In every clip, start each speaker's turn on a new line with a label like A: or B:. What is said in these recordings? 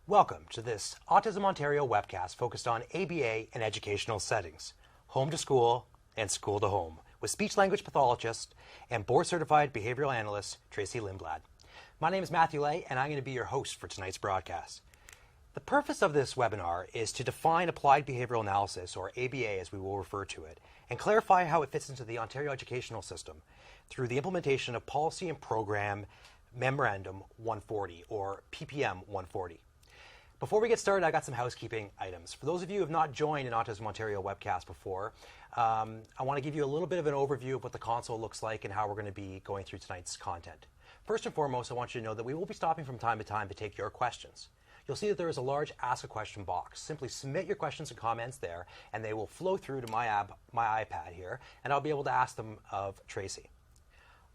A: Welcome to this Autism Ontario webcast focused on ABA and educational settings, home to school and school to home, with speech-language pathologist and board-certified behavioral analyst Tracie Lindbland. My name is Matthew Lay, and I'm going to be your host for tonight's broadcast. The purpose of this webinar is to define applied behavioral analysis, or ABA as we will refer to it, and clarify how it fits into the Ontario educational system through the implementation of Policy and Program Memorandum 140, or PPM 140. Before we get started, I got some housekeeping items. For those of you who have not joined an Autism Ontario webcast before, I want to give you a little bit of an overview of what the console looks like and how we're going to be going through tonight's content. First and foremost, I want you to know that we will be stopping from time to time to take your questions. You'll see that there is a large Ask a Question box. Simply submit your questions and comments there, and they will flow through to my iPad here, and I'll be able to ask them of Tracie.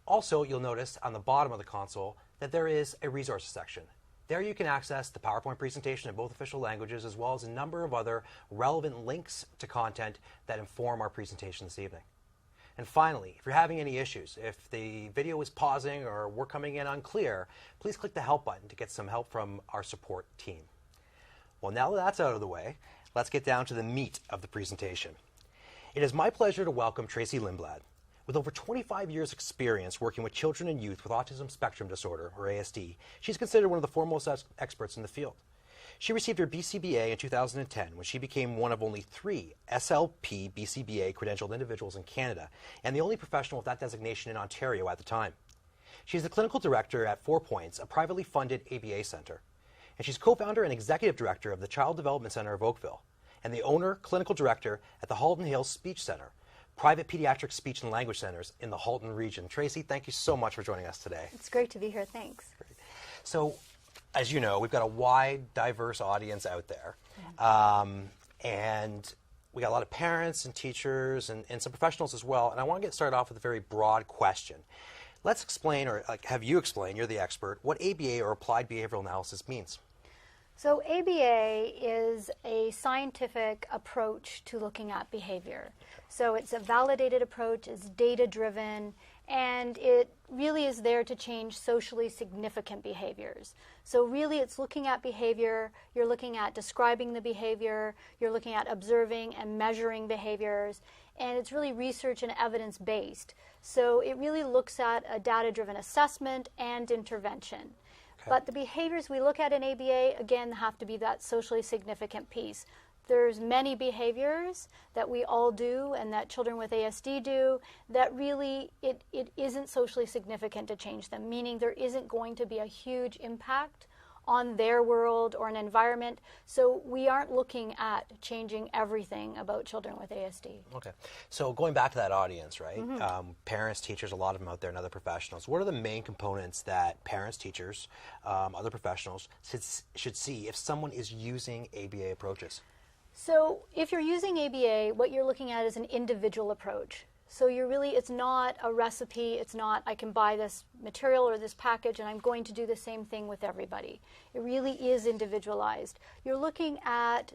A: Also, you'll notice on the bottom of the console that there is a resources section. There you can access the PowerPoint presentation in both official languages, as well as a number of other relevant links to content that inform our presentation this evening. And finally, if you're having any issues, if the video is pausing or we're coming in unclear, please click the help button to get some help from our support team. Well, now that that's out of the way, let's get down to the meat of the presentation. It is my pleasure to welcome Tracie Lindbland. With over 25 years' experience working with children and youth with autism spectrum disorder, or ASD, she's considered one of the foremost experts in the field. She received her BCBA in 2010 when she became one of only 3 SLP BCBA credentialed individuals in Canada, and the only professional with that designation in Ontario at the time. She's the clinical director at 4 Points, a privately funded ABA center. And she's co-founder and executive director of the Child Development Center of Oakville, and the owner, clinical director at the Halton Hills Speech Center, private pediatric speech and language centers in the Halton region. Tracie, thank you so much for joining us today.
B: It's great to be here. Thanks.
A: Great. So, as you know, we've got a wide, diverse audience out there. And we got a lot of parents and teachers and some professionals as well. And I want to get started off with a very broad question. Let's explain, or have you explain, you're the expert, what ABA, or Applied Behavioral Analysis, means.
B: So ABA is a scientific approach to looking at behavior. So it's a validated approach, it's data-driven, and it really is there to change socially significant behaviors. So really it's looking at behavior, you're looking at describing the behavior, you're looking at observing and measuring behaviors, and it's really research and evidence-based. So it really looks at a data-driven assessment and intervention. Okay. But the behaviors we look at in ABA, again, have to be that socially significant piece. There's many behaviors that we all do and that children with ASD do that really it isn't socially significant to change them, meaning there isn't going to be a huge impact on their world or an environment. So we aren't looking at changing everything about children with ASD. Okay.
A: So going back to that audience, right? Parents, teachers, a lot of them out there, and other professionals. What are the main components that parents, teachers, other professionals should see if someone is using ABA approaches?
B: So if you're using ABA, what you're looking at is an individual approach. So it's not a recipe, it's not I can buy this material or this package and I'm going to do the same thing with everybody. It really is individualized. You're looking at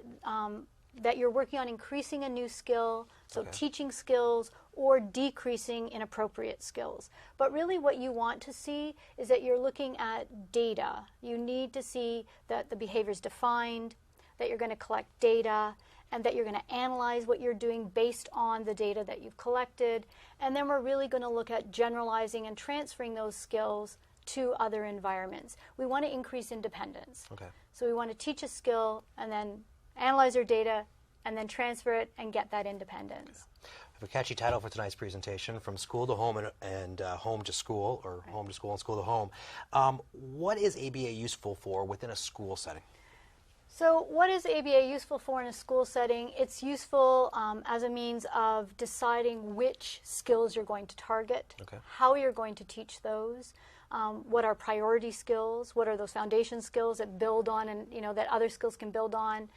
B: that you're working on increasing a new skill, so teaching skills or decreasing inappropriate skills. But really what you want to see is that you're looking at data. You need to see that the behavior is defined, that you're going to collect data, and that you're going to analyze what you're doing based on the data that you've collected. And then we're really going to look at generalizing and transferring those skills to other environments. We want to increase independence. Okay. So we want to teach a skill and then analyze our data and then transfer it and get that independence.
A: Okay. I have a catchy title for tonight's presentation, From School to Home and Home to School, or Home to School and School to Home. What is ABA useful for within a school setting?
B: So what is ABA useful for in a school setting? It's useful as a means of deciding which skills you're going to target, how you're going to teach those, what are priority skills, what are those foundation skills that build on and that other skills can build on.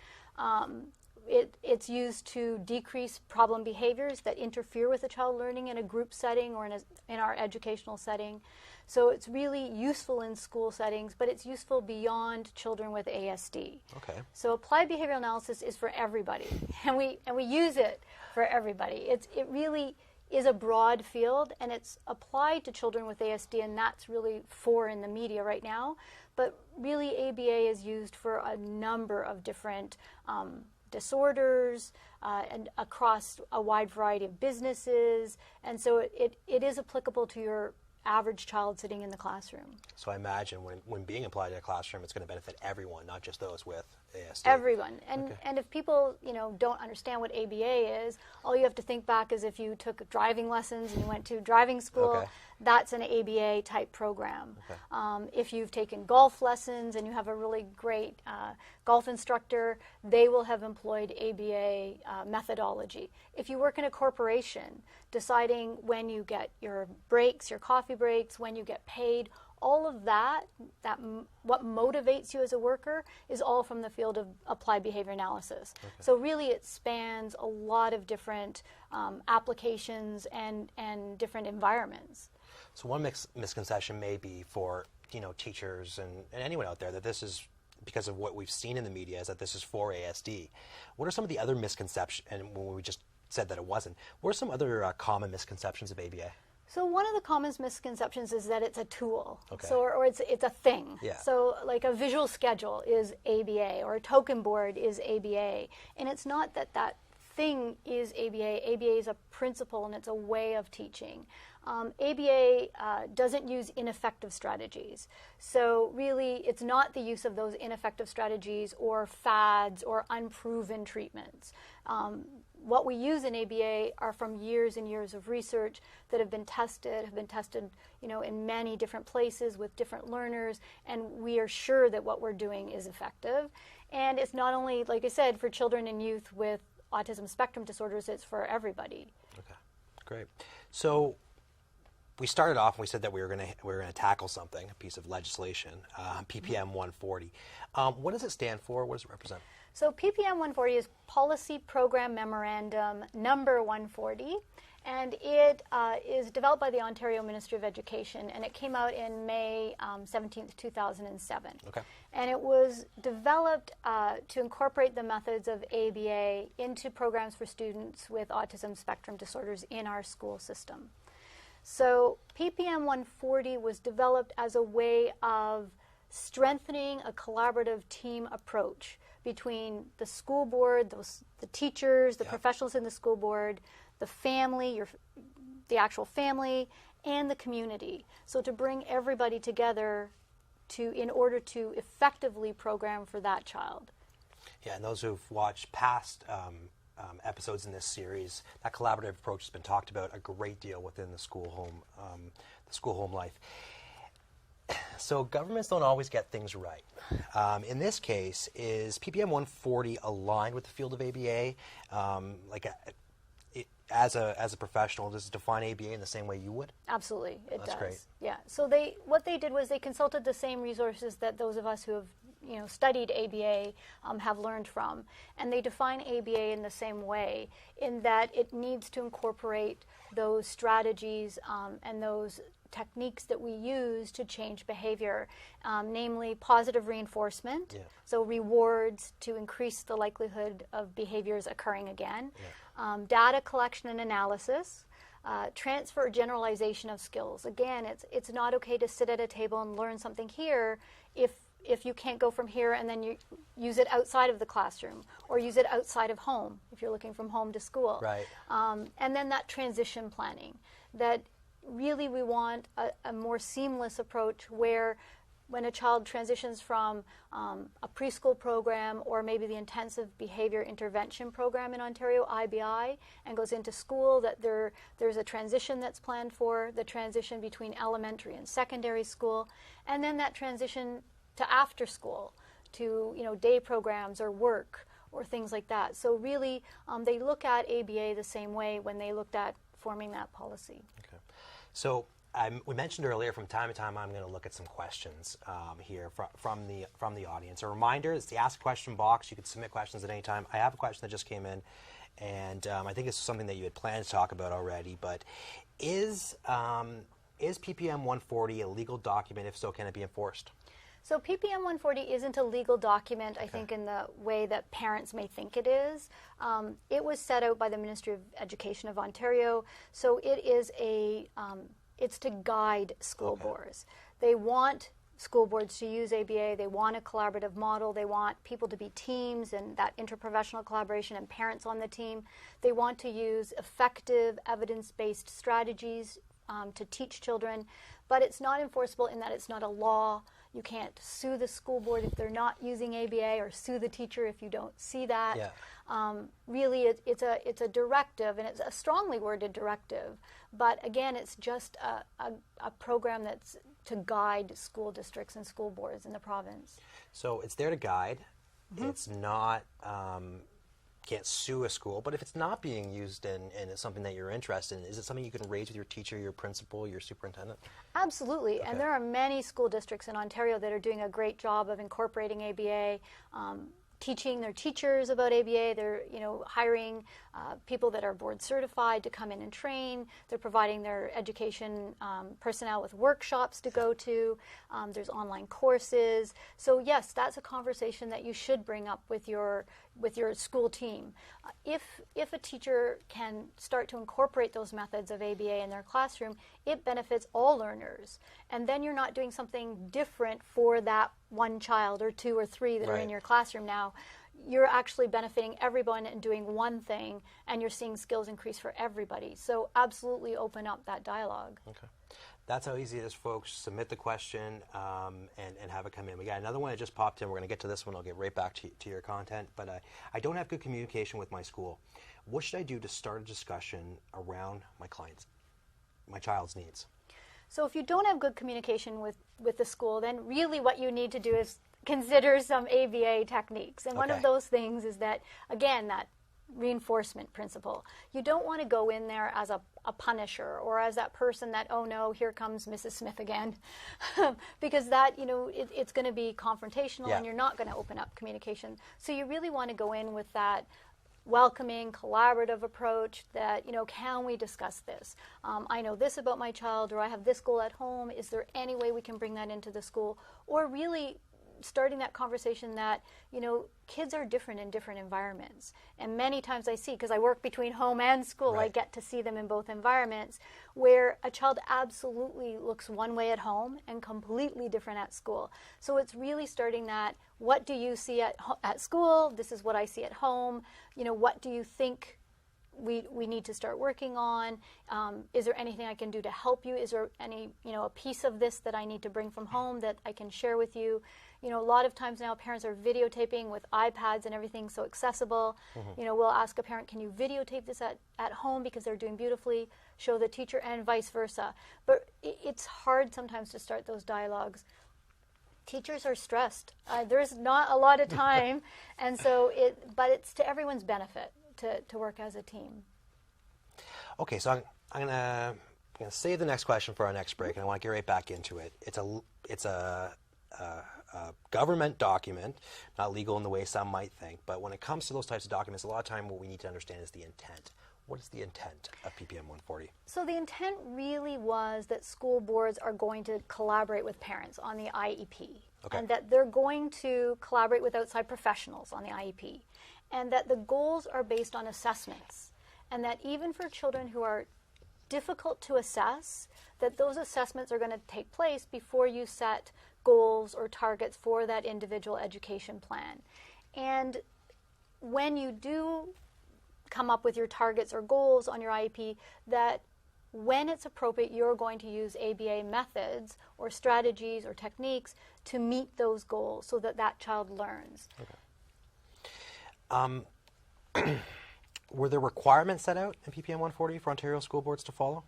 B: It's used to decrease problem behaviors that interfere with a child learning in a group setting or in our educational setting. So it's really useful in school settings, but it's useful beyond children with ASD. Okay. So applied behavioral analysis is for everybody, and we use it for everybody. It really is a broad field, and it's applied to children with ASD, and that's really in the media right now. But really, ABA is used for a number of different disorders and across a wide variety of businesses, and so it is applicable to your average child sitting in the classroom.
A: So I imagine when being applied in a classroom, it's going to benefit everyone, not just those with ASD.
B: Everyone. And if people, don't understand what ABA is, all you have to think back is if you took driving lessons and you went to driving school, that's an ABA type program. If you've taken golf lessons and you have a really great golf instructor, they will have employed ABA methodology. If you work in a corporation, deciding when you get your breaks, your coffee breaks, when you get paid, all of that what motivates you as a worker is all from the field of applied behavior analysis. So really it spans a lot of different applications and different environments.
A: So one misconception may be for teachers and anyone out there that this is, because of what we've seen in the media, is that this is for ASD. What are some of the other misconceptions, and when we just said that it wasn't, what are some other common misconceptions of ABA?
B: So one of the common misconceptions is that it's a tool, or it's a thing. So like a visual schedule is ABA, or a token board is ABA, and it's not that thing is ABA. ABA is a principle and it's a way of teaching. ABA doesn't use ineffective strategies. So really, it's not the use of those ineffective strategies or fads or unproven treatments. What we use in ABA are from years and years of research that have been tested in many different places with different learners, and we are sure that what we're doing is effective. And it's not only, like I said, for children and youth with autism spectrum disorders, it's for everybody. Okay,
A: great. So we started off and we said that we were going to tackle something, a piece of legislation, PPM 140. What does it stand for? What does it represent?
B: So PPM 140 is Policy Program Memorandum number 140, and it is developed by the Ontario Ministry of Education, and it came out in May 17th, 2007. And it was developed to incorporate the methods of ABA into programs for students with autism spectrum disorders in our school system. So PPM 140 was developed as a way of strengthening a collaborative team approach between the school board, the teachers, the professionals in the school board, the family, the actual family, and the community. So to bring everybody together in order to effectively program for that child.
A: Yeah, and those who've watched past episodes in this series, that collaborative approach has been talked about a great deal within the school home life. So governments don't always get things right. In this case, is PPM 140 aligned with the field of ABA? As a professional, does it define ABA in the same way you would?
B: Absolutely, it does.
A: That's great.
B: Yeah. So what they did was they consulted the same resources that those of us who have studied ABA have learned from, and they define ABA in the same way, in that it needs to incorporate those strategies and those techniques that we use to change behavior, namely positive reinforcement, so rewards to increase the likelihood of behaviors occurring again, data collection and analysis, transfer or generalization of skills. Again, it's not okay to sit at a table and learn something here if you can't go from here and then you use it outside of the classroom, or use it outside of home if you're looking from home to school.
A: Right.
B: And then that transition planning, that really we want a more seamless approach where when a child transitions from a preschool program or maybe the intensive behavior intervention program in Ontario, IBI, and goes into school, that there's a transition that's planned for, the transition between elementary and secondary school, and then that transition to after school, to day programs or work or things like that. So really they look at ABA the same way when they looked at forming that policy.
A: Okay. So we mentioned earlier, from time to time, I'm going to look at some questions here from the audience. A reminder, it's the Ask Question box. You can submit questions at any time. I have a question that just came in, and I think it's something that you had planned to talk about already. But is PPM 140 a legal document? If so, can it be enforced?
B: So PPM 140 isn't a legal document, I think, in the way that parents may think it is. It was set out by the Ministry of Education of Ontario, so it is it's to guide school boards. They want school boards to use ABA. They want a collaborative model. They want people to be teams and that interprofessional collaboration and parents on the team. They want to use effective evidence-based strategies to teach children, but it's not enforceable in that it's not a law. You can't sue the school board if they're not using ABA, or sue the teacher if you don't see that.
A: Yeah.
B: Really, it's a directive, and it's a strongly worded directive. But again, it's just a program that's to guide school districts and school boards in the province.
A: So it's there to guide. It's not, can't sue a school, but if it's not being used and it's something that you're interested in, is it something you can raise with your teacher, your principal, your superintendent?
B: Absolutely, and there are many school districts in Ontario that are doing a great job of incorporating ABA, teaching their teachers about ABA. They're hiring people that are board certified to come in and train. They're providing their education personnel with workshops to go to. There's online courses. So yes, that's a conversation that you should bring up with your school team. If a teacher can start to incorporate those methods of ABA in their classroom, it benefits all learners. And then you're not doing something different for that one child or two or three that are in your classroom now. You're actually benefiting everyone and doing one thing, and you're seeing skills increase for everybody. So absolutely open up that dialogue.
A: Okay. That's how easy it is, folks. Submit the question and have it come in. We got another one that just popped in. We're going to get to this one. I'll get right back to your content. But I don't have good communication with my school. What should I do to start a discussion around my child's needs?
B: So if you don't have good communication with the school, then really what you need to do is consider some ABA techniques. And one of those things is that, again, that reinforcement principle. You don't want to go in there as a punisher or as that person that, oh no, here comes Mrs. Smith again, because that, it's going to be confrontational and you're not going to open up communication. So you really want to go in with that welcoming, collaborative approach that, can we discuss this? I know this about my child, or I have this goal at home. Is there any way we can bring that into the school? Or really starting that conversation that, kids are different in different environments. And many times I see, because I work between home and school, I get to see them in both environments, where a child absolutely looks one way at home and completely different at school. So it's really starting that, what do you see at school? This is what I see at home. What do you think we need to start working on? Is there anything I can do to help you? Is there any, a piece of this that I need to bring from home that I can share with you? A lot of times now parents are videotaping with iPads and everything so accessible. We'll ask a parent, can you videotape this at home because they're doing beautifully, show the teacher, and vice versa. But it's hard sometimes to start those dialogues. Teachers are stressed. There's not a lot of time, and so but it's to everyone's benefit to work as a team. Okay,
A: so I'm gonna save the next question for our next break, and I want to get right back into it. It's a government document, not legal in the way some might think, but when it comes to those types of documents, a lot of time what we need to understand is the intent. What is the intent of PPM 140?
B: So the intent really was that school boards are going to collaborate with parents on the IEP, and that they're going to collaborate with outside professionals on the IEP, and that the goals are based on assessments, and that even for children who are difficult to assess, that those assessments are going to take place before you set goals or targets for that individual education plan. And when you do come up with your targets or goals on your IEP, that when it's appropriate, you're going to use ABA methods or strategies or techniques to meet those goals so that that child learns.
A: Were there requirements set out in PPM 140 for Ontario school boards to follow?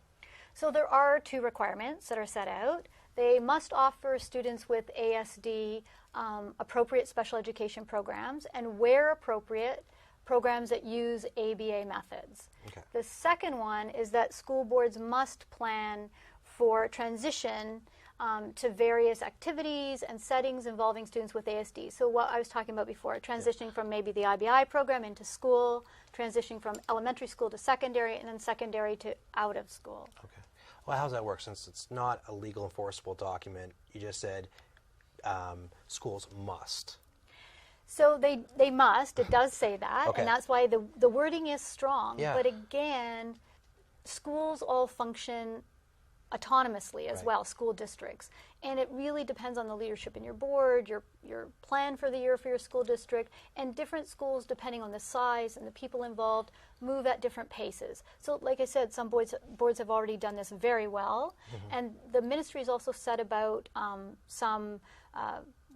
B: So there are 2 requirements that are set out. They must offer students with ASD appropriate special education programs, and where appropriate, programs that use ABA methods. The second one is that school boards must plan for transition to various activities and settings involving students with ASD. So what I was talking about before, transitioning from maybe the IBI program into school, transitioning from elementary school to secondary, and then secondary to out of school.
A: Okay. Well, how does that work? Since it's not a legal enforceable document, you just said schools must?
B: So they must. It does say that,
A: Okay.
B: and that's why the wording is strong.
A: Yeah.
B: But again, schools all function autonomously as
A: Right.
B: well, school districts. And it really depends on the leadership in your board, your plan for the year for your school district, and different schools, depending on the size and the people involved, move at different paces. So like I said, some boards have already done this very well, and the ministry's also set about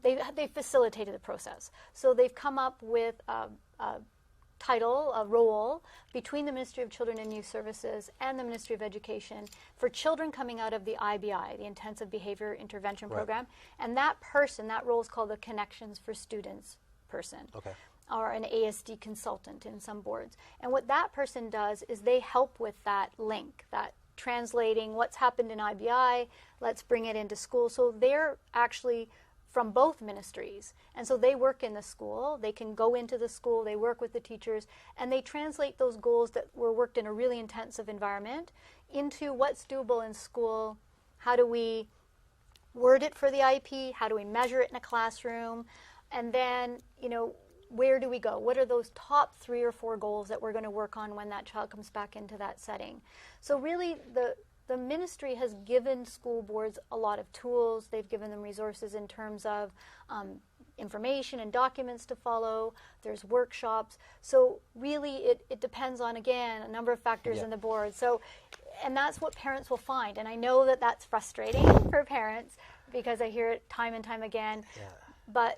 B: they facilitated the process. So they've come up with a role between the Ministry of Children and Youth Services and the Ministry of Education for children coming out of the IBI, the Intensive Behavior Intervention
A: Right.
B: Program. And that role is called the Connections for Students person.
A: Okay.
B: Or an ASD consultant in some boards. And what that person does is they help with that link, that translating what's happened in IBI, let's bring it into school. So they're actually from both ministries. And so they work in the school, they can go into the school, they work with the teachers, and they translate those goals that were worked in a really intensive environment into what's doable in school. How do we word it for the IEP? How do we measure it in a classroom? And then, where do we go? What are those top 3 or 4 goals that we're going to work on when that child comes back into that setting? So really, the ministry has given school boards a lot of tools. They've given them resources in terms of information and documents to follow. There's workshops. So really, it depends on, again, a number of factors in the board. So, and that's what parents will find. And I know that that's frustrating for parents because I hear it time and time again.
A: Yeah.
B: But,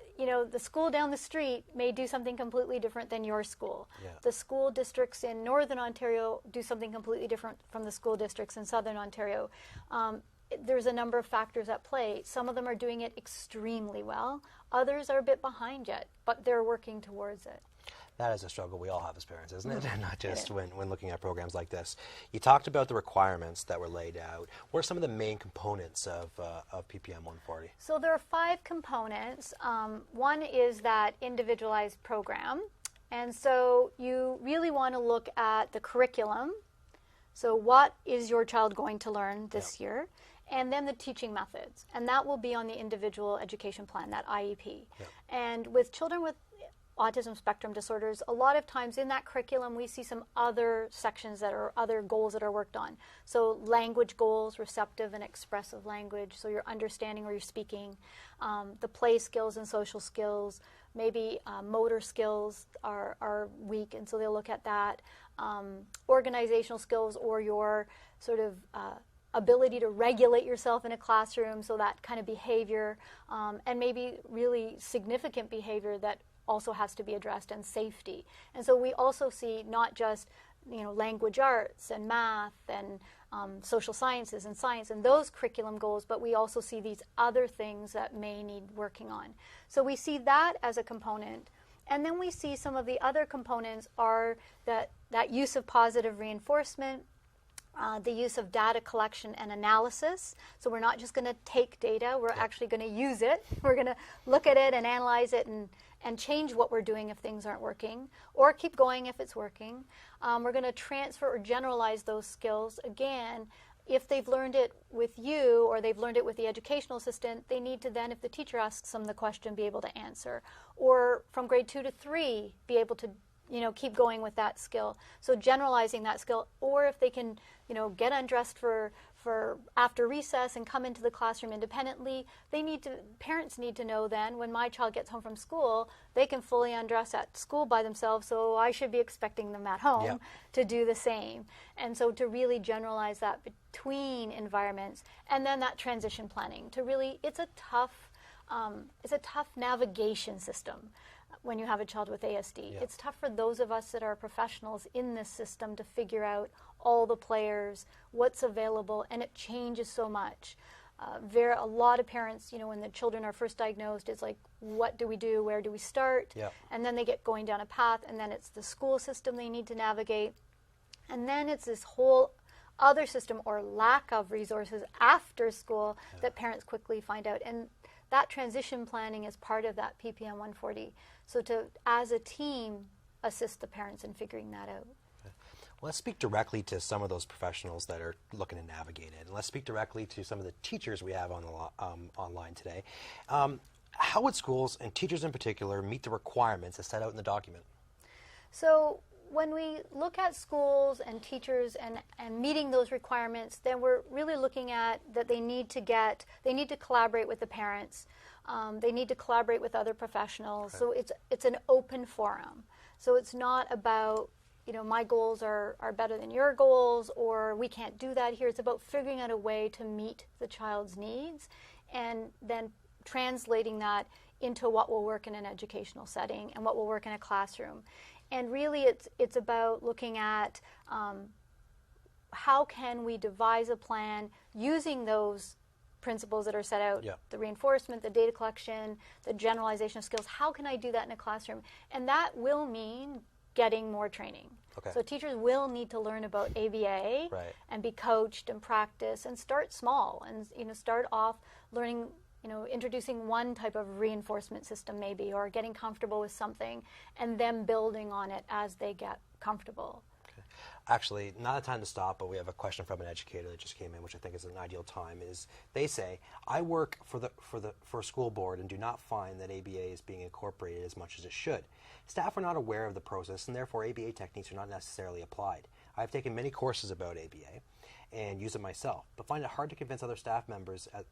B: the school down the street may do something completely different than your school.
A: Yeah.
B: The school districts in Northern Ontario do something completely different from the school districts in Southern Ontario. There's a number of factors at play. Some of them are doing it extremely well. Others are a bit behind yet, but they're working towards it.
A: That is a struggle we all have as parents, isn't it? And not just when looking at programs like this. You talked about the requirements that were laid out. What are some of the main components of PPM 140?
B: So there are 5 components. One is that individualized program. And so you really want to look at the curriculum. So what is your child going to learn this year? And then the teaching methods. And that will be on the individual education plan, that IEP. And with children with autism spectrum disorders, a lot of times in that curriculum we see some other sections that are other goals that are worked on. So language goals, receptive and expressive language, so you're understanding or you're speaking. The play skills and social skills, maybe motor skills are weak, and so they'll look at that. Organizational skills or your sort of ability to regulate yourself in a classroom, so that kind of behavior, and maybe really significant behavior that also has to be addressed, and safety. And so we also see not just language arts and math and social sciences and science and those curriculum goals, but we also see these other things that may need working on. So we see that as a component. And then we see some of the other components are that use of positive reinforcement, the use of data collection and analysis. So we're not just going to take data, we're actually going to use it. We're going to look at it and analyze it and change what we're doing if things aren't working, or keep going if it's working. We're going to transfer or generalize those skills. Again, if they've learned it with you or they've learned it with the educational assistant, they need to then, if the teacher asks them the question, be able to answer. Or from grade 2 to 3, be able to keep going with that skill. So generalizing that skill, or if they can, get undressed for after recess and come into the classroom independently, parents need to know then when my child gets home from school, they can fully undress at school by themselves, so I should be expecting them at home to do the same. And so to really generalize that between environments, and then that transition planning to really, it's a tough navigation system. When you have a child with ASD. It's tough for those of us that are professionals in this system to figure out all the players, what's available, and it changes so much. A lot of parents, when the children are first diagnosed, it's like, what do we do? Where do we start? And then they get going down a path, and then it's the school system they need to navigate. And then it's this whole other system or lack of resources after school that parents quickly find out. And that transition planning is part of that PPM 140. So to, as a team, assist the parents in figuring that out.
A: Let's speak directly to some of those professionals that are looking to navigate it. And let's speak directly to some of the teachers we have on the online today. How would schools, and teachers in particular, meet the requirements as set out in the document?
B: So when we look at schools and teachers and meeting those requirements, then we're really looking at that they need to collaborate with the parents. They need to collaborate with other professionals.
A: Okay.
B: So it's an open forum. So it's not about, my goals are better than your goals, or we can't do that here. It's about figuring out a way to meet the child's needs and then translating that into what will work in an educational setting and what will work in a classroom. And really it's about looking at how can we devise a plan using those principles that are set out, the reinforcement, the data collection, the generalization of skills. How can I do that in a classroom? And that will mean getting more training.
A: Okay.
B: So teachers will need to learn about ABA and be coached and practice and start small and start off learning, introducing one type of reinforcement system maybe, or getting comfortable with something and then building on it as they get comfortable.
A: Okay. Actually, not a time to stop, but we have a question from an educator that just came in, which I think is an ideal time. Is they say, I work for a school board and do not find that ABA is being incorporated as much as it should. Staff are not aware of the process, and therefore ABA techniques are not necessarily applied. I've taken many courses about ABA and use it myself, but find it hard to convince other staff members at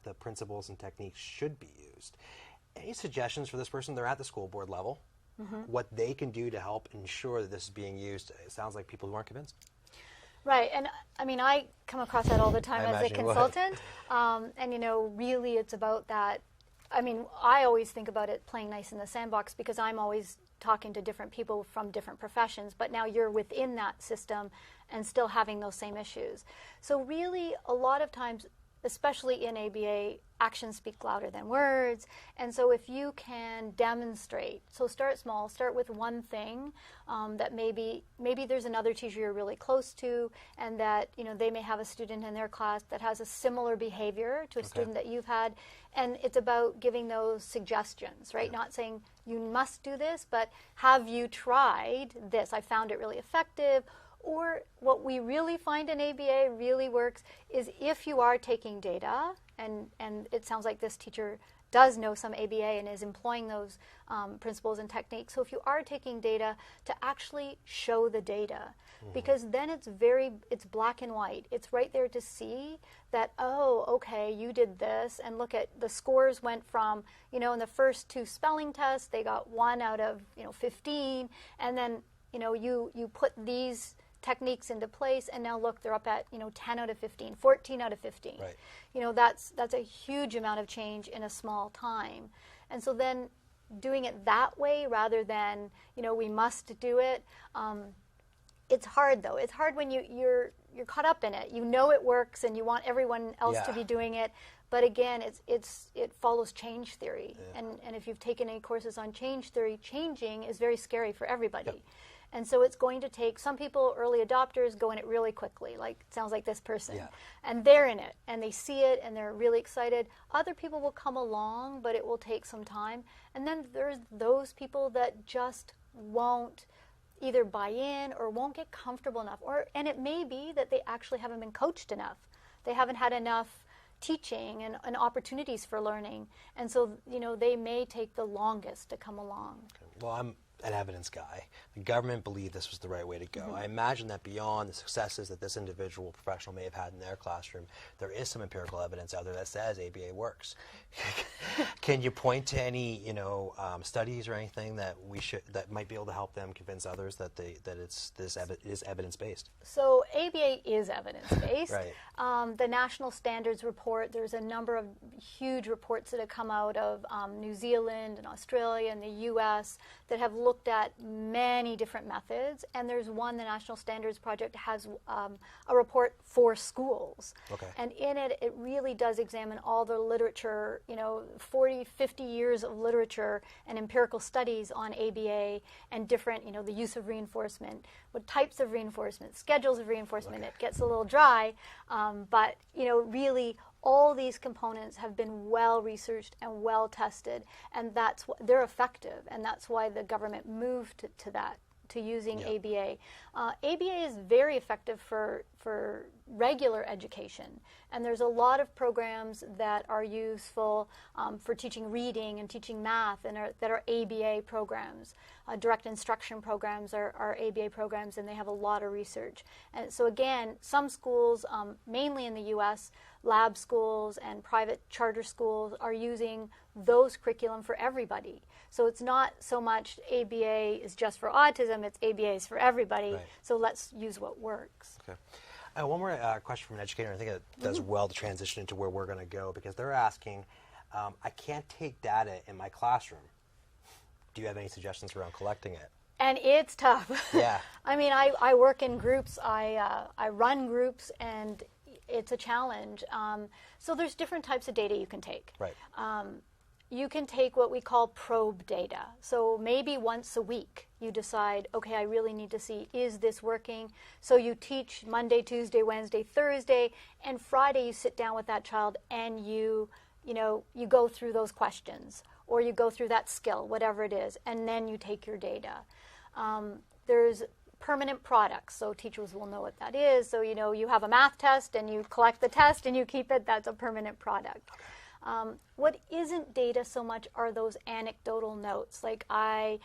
A: the principles and techniques should be used. Any suggestions for this person? They're at the school board level. What they can do to help ensure that this is being used? It sounds like people who aren't convinced.
B: Right, and I mean, I come across that all the time as a consultant, and really it's about that. I mean, I always think about it playing nice in the sandbox because I'm always talking to different people from different professions, but now you're within that system and still having those same issues. So really, a lot of times, especially in ABA, actions speak louder than words. And so if you can demonstrate, so start small, start with one thing that maybe there's another teacher you're really close to, and that they may have a student in their class that has a similar behavior to a student that you've had. And it's about giving those suggestions, right? Not saying you must do this, but have you tried this? I found it really effective. Or what we really find in ABA really works is if you are taking data, and it sounds like this teacher does know some ABA and is employing those principles and techniques. So if you are taking data, to actually show the data, because then it's black and white. It's right there to see that, oh, okay, you did this, and look at the scores went from, in the first 2 spelling tests, they got 1 out of 15, and then you put these techniques into place, and now look, they're up at 10 out of 15, 14 out of 15.
A: Right.
B: That's a huge amount of change in a small time. And so then doing it that way rather than we must do it. It's hard though. It's hard when you're caught up in it. It works, and you want everyone else to be doing it. But again, it follows change theory, and if you've taken any courses on change theory, changing is very scary for everybody. And so it's going to take some people, early adopters, go in it really quickly, sounds like this person. And they're in it, and they see it, and they're really excited. Other people will come along, but it will take some time. And then there's those people that just won't either buy in or won't get comfortable enough. And it may be that they actually haven't been coached enough. They haven't had enough teaching and opportunities for learning. And so, they may take the longest to come along.
A: Well, I'm an evidence guy. The government believed this was the right way to go. I imagine that beyond the successes that this individual professional may have had in their classroom, there is some empirical evidence out there that says ABA works. Can you point to any, studies or anything that that might be able to help them convince others that it is evidence-based?
B: So ABA is evidence-based.
A: Right.
B: The National Standards Report, there's a number of huge reports that have come out of New Zealand and Australia and the U.S. that have looked at many different methods, and there's one, the National Standards Project has a report for schools. And in it, it really does examine all the literature, 40, 50 years of literature and empirical studies on ABA and different, the use of reinforcement, what types of reinforcement, schedules of reinforcement. It gets a little dry, but, really all these components have been well researched and well tested, and they're effective, and that's why the government moved to to using
A: Yeah.
B: ABA. ABA is very effective for regular education, and there's a lot of programs that are useful for teaching reading and teaching math and that are ABA programs. Direct instruction programs are ABA programs, and they have a lot of research. And so again, some schools, mainly in the U.S., lab schools and private charter schools are using those curriculum for everybody. So it's not so much ABA is just for autism, it's ABA is for everybody.
A: Right.
B: So let's use what works.
A: Okay. One more question from an educator. I think it does well to transition into where we're going to go, because they're asking, I can't take data in my classroom. Do you have any suggestions around collecting it?
B: And it's tough.
A: Yeah.
B: I mean, I work in groups, I run groups, and it's a challenge. So there's different types of data you can take.
A: Right.
B: You can take what we call probe data. So maybe once a week you decide, okay, I really need to see, is this working? So you teach Monday, Tuesday, Wednesday, Thursday, and Friday you sit down with that child and you go through those questions, or you go through that skill, whatever it is, and then you take your data. There's permanent products, so teachers will know what that is. So you have a math test and you collect the test and you keep it. That's a permanent product. What isn't data so much are those anecdotal notes, like I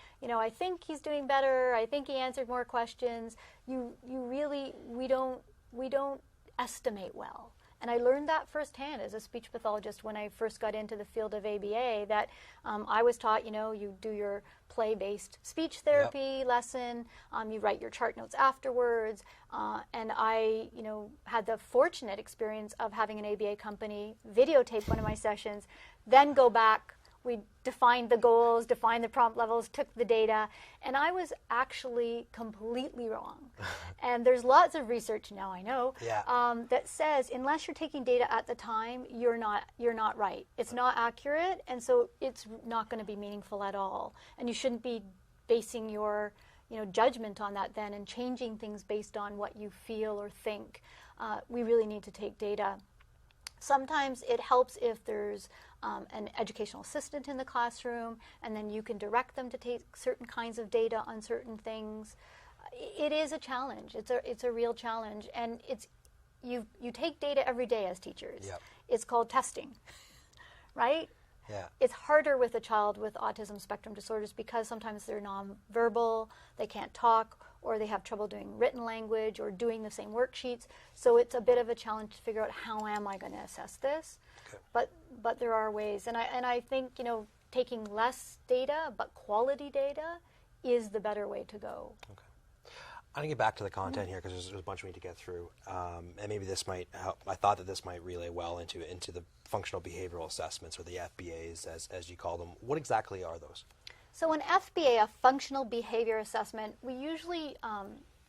B: think he's doing better, I think he answered more questions. We don't estimate well. And I learned that firsthand as a speech pathologist when I first got into the field of ABA, that I was taught, you do your play-based speech therapy lesson, you write your chart notes afterwards, and I, had the fortunate experience of having an ABA company videotape one of my sessions, then go back. We defined the goals, defined the prompt levels, took the data, and I was actually completely wrong. And there's lots of research now, I know, that says unless you're taking data at the time, you're not right. It's not accurate, and so it's not going to be meaningful at all. And you shouldn't be basing your judgment on that then and changing things based on what you feel or think. We really need to take data. Sometimes it helps if there's an educational assistant in the classroom, and then you can direct them to take certain kinds of data on certain things. It is a challenge. It's a real challenge, and you take data every day as teachers.
A: Yep.
B: It's called testing, right?
A: Yeah.
B: It's harder with a child with autism spectrum disorders because sometimes they're nonverbal, they can't talk, or they have trouble doing written language or doing the same worksheets. So it's a bit of a challenge to figure out, how am I going to assess this? Okay. But there are ways, and I think taking less data but quality data is the better way to go.
A: Okay. I'm going to get back to the content here, because there's a bunch we need to get through, and maybe this might help. I thought that this might relay well into the functional behavioral assessments, or the FBAs as you call them. What exactly are those?
B: So an FBA, a functional behavior assessment, we usually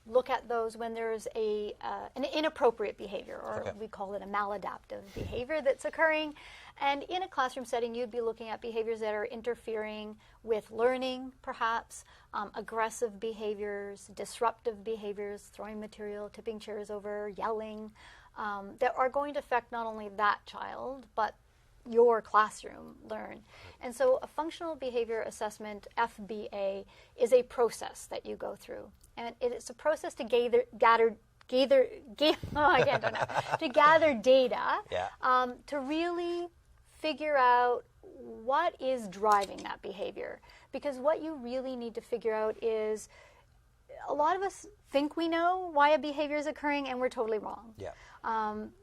B: look at those when there's an inappropriate behavior, or we call it a maladaptive behavior that's occurring. And in a classroom setting, you'd be looking at behaviors that are interfering with learning, perhaps, aggressive behaviors, disruptive behaviors, throwing material, tipping chairs over, yelling, that are going to affect not only that child, but your classroom learn. And so a functional behavior assessment, FBA, is a process that you go through. And it's a process to gather data, to really figure out what is driving that behavior. Because what you really need to figure out is, a lot of us think we know why a behavior is occurring, and we're totally wrong.
A: Yeah.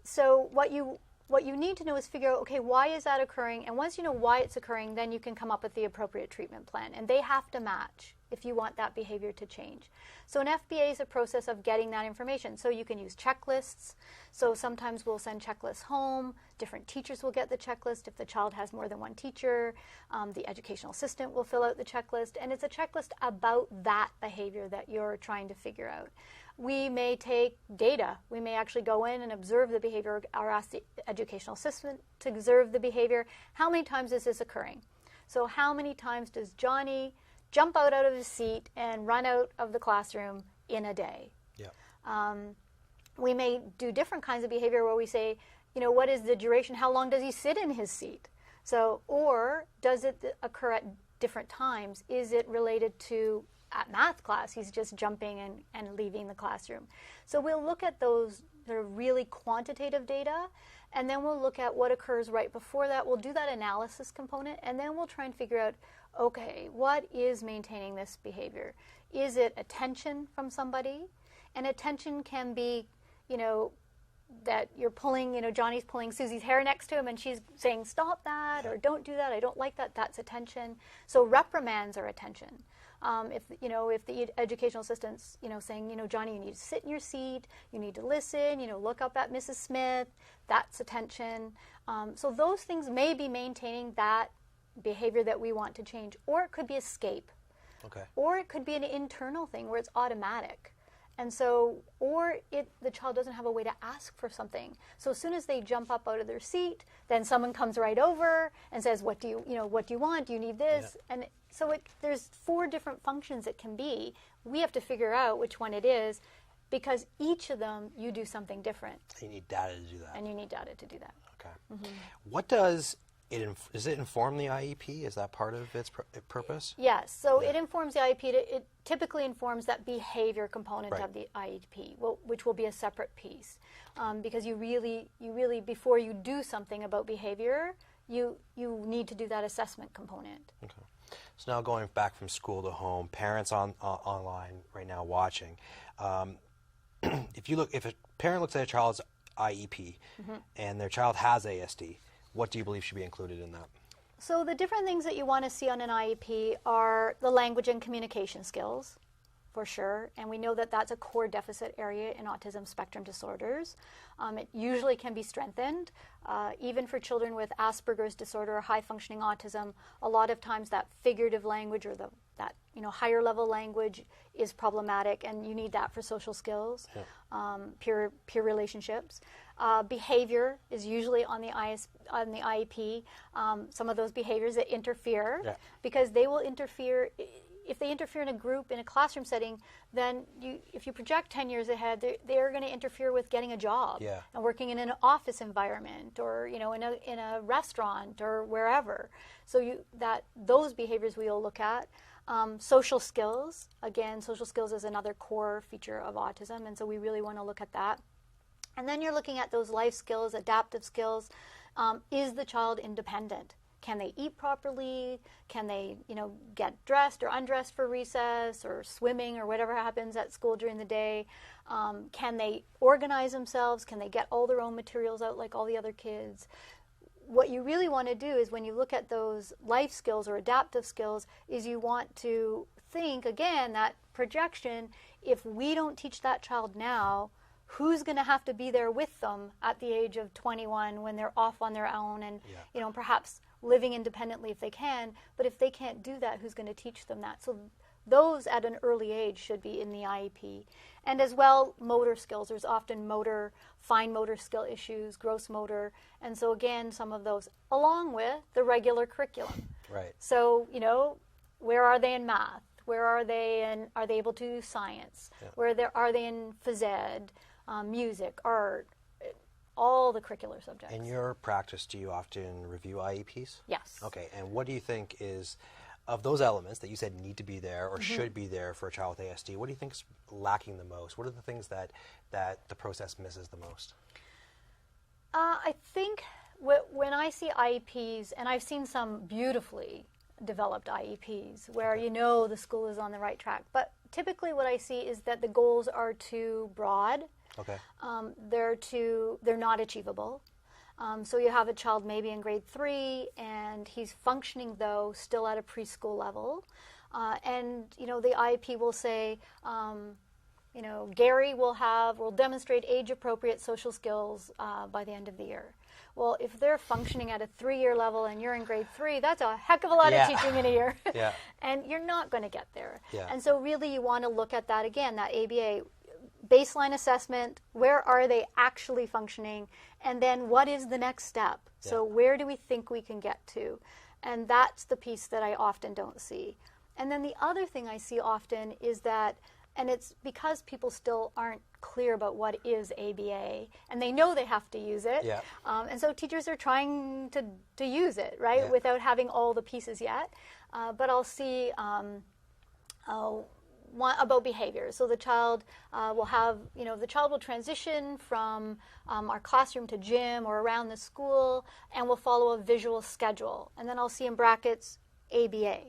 B: So what you need to know is figure out, okay, why is that occurring? And once you know why it's occurring, then you can come up with the appropriate treatment plan. And they have to match if you want that behavior to change. So an FBA is a process of getting that information. So you can use checklists. So sometimes we'll send checklists home. Different teachers will get the checklist. If the child has more than one teacher, the educational assistant will fill out the checklist. And it's a checklist about that behavior that you're trying to figure out. We may take data. We may actually go in and observe the behavior, or ask the educational assistant to observe the behavior. How many times is this occurring? So how many times does Johnny jump out of his seat and run out of the classroom in a day?
A: Yeah.
B: We may do different kinds of behavior where we say, what is the duration? How long does he sit in his seat? So, or does it occur at different times? Is it related to at math class. He's just jumping and leaving the classroom. So we'll look at those sort of really quantitative data, and then we'll look at what occurs right before that. We'll do that analysis component, and then we'll try and figure out, okay, what is maintaining this behavior? Is it attention from somebody? And attention can be, that you're pulling, Johnny's pulling Susie's hair next to him and she's saying, stop that, or don't do that, I don't like that, that's attention. So reprimands are attention. If the educational assistant's, saying, Johnny, you need to sit in your seat, you need to listen, look up at Mrs. Smith, that's attention. So those things may be maintaining that behavior that we want to change, or it could be escape.
A: Okay.
B: Or it could be an internal thing where it's automatic. And so, or the child doesn't have a way to ask for something. So as soon as they jump up out of their seat, then someone comes right over and says, what do you want? Do you need this? Yeah. And so there's 4 different functions it can be. We have to figure out which one it is, because each of them, you do something different.
A: You need data to do that.
B: And you need data to do that.
A: Okay. Mm-hmm. What does does it inform the IEP? Is that part of its purpose?
B: Yes. So it informs the IEP. It typically informs that behavior component of the IEP, which will be a separate piece, because you really, before you do something about behavior, you need to do that assessment component.
A: Okay. So now going back from school to home, parents online right now watching, if a parent looks at a child's IEP and their child has ASD, what do you believe should be included in that?
B: So the different things that you want to see on an IEP are the language and communication skills, for sure. And we know that that's a core deficit area in autism spectrum disorders. It usually can be strengthened. Even for children with Asperger's disorder or high-functioning autism, a lot of times that figurative language or that higher level language is problematic, and you need that for social skills, peer relationships. Behavior is usually on the IEP. Some of those behaviors that interfere, because they will interfere. If they interfere in a group, in a classroom setting, then if you project 10 years ahead, they're going to interfere with getting a job and working in an office environment, or in a restaurant or wherever. So those behaviors we will look at. Social skills, again, social skills is another core feature of autism, and so we really want to look at that. And then you're looking at those life skills, adaptive skills. Is the child independent? Can they eat properly? Can they, get dressed or undressed for recess or swimming or whatever happens at school during the day? Can they organize themselves? Can they get all their own materials out like all the other kids? What you really want to do is, when you look at those life skills or adaptive skills, is you want to think, again, that projection, if we don't teach that child now, who's going to have to be there with them at the age of 21 when they're off on their own and, perhaps living independently if they can, but if they can't do that, who's going to teach them that? So those at an early age should be in the IEP. And as well, motor skills. There's often fine motor skill issues, gross motor, and so again, some of those, along with the regular curriculum.
A: Right.
B: So, where are they in math? Where are they able to do science? Yeah. Are they in phys ed, music, art, all the curricular subjects? In your practice, do you often review IEPs? Yes. Okay, and what do you think is, of those elements that you said need to be there or should be there for a child with ASD, what do you think is lacking the most? What are the things that the process misses the most? I think when I see IEPs, and I've seen some beautifully developed IEPs where the school is on the right track, but typically what I see is that the goals are too broad. Okay. They're not achievable. So you have a child maybe in grade 3, and he's functioning, though, still at a preschool level. And, the IEP will say, Gary will demonstrate age-appropriate social skills by the end of the year. Well, if they're functioning at a 3-year level and you're in grade 3, that's a heck of a lot of teaching in a year. And you're not going to get there. And so really you want to look at that again, that ABA. Baseline assessment, where are they actually functioning, and then what is the next step? So where do we think we can get to? And that's the piece that I often don't see. And then the other thing I see often is that, and it's because people still aren't clear about what is ABA, and they know they have to use it, and so teachers are trying to use it, right, without having all the pieces yet. But I'll see about behavior. So the child will have, the child will transition from our classroom to gym or around the school, and will follow a visual schedule. And then I'll see in brackets ABA.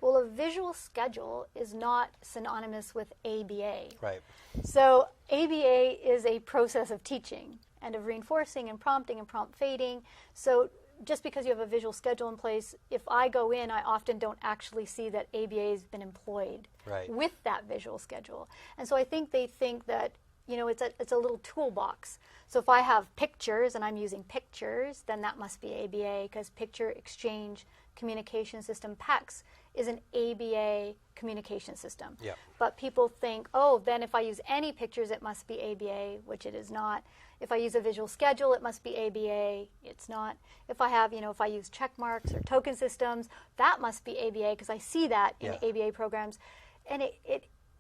B: Well, a visual schedule is not synonymous with ABA.
A: Right.
B: So ABA is a process of teaching and of reinforcing and prompting and prompt fading. So just because you have a visual schedule in place, if I go in, I often don't actually see that ABA has been employed with that visual schedule. And so I think they think that, it's a little toolbox. So if I have pictures and I'm using pictures, then that must be ABA, because Picture Exchange Communication System, PECS, is an ABA communication system.
A: Yep.
B: But people think, oh, then if I use any pictures, it must be ABA, which it is not. If I use a visual schedule, it must be ABA. It's not. If I have, if I use check marks or token systems, that must be ABA, because I see that in ABA programs. And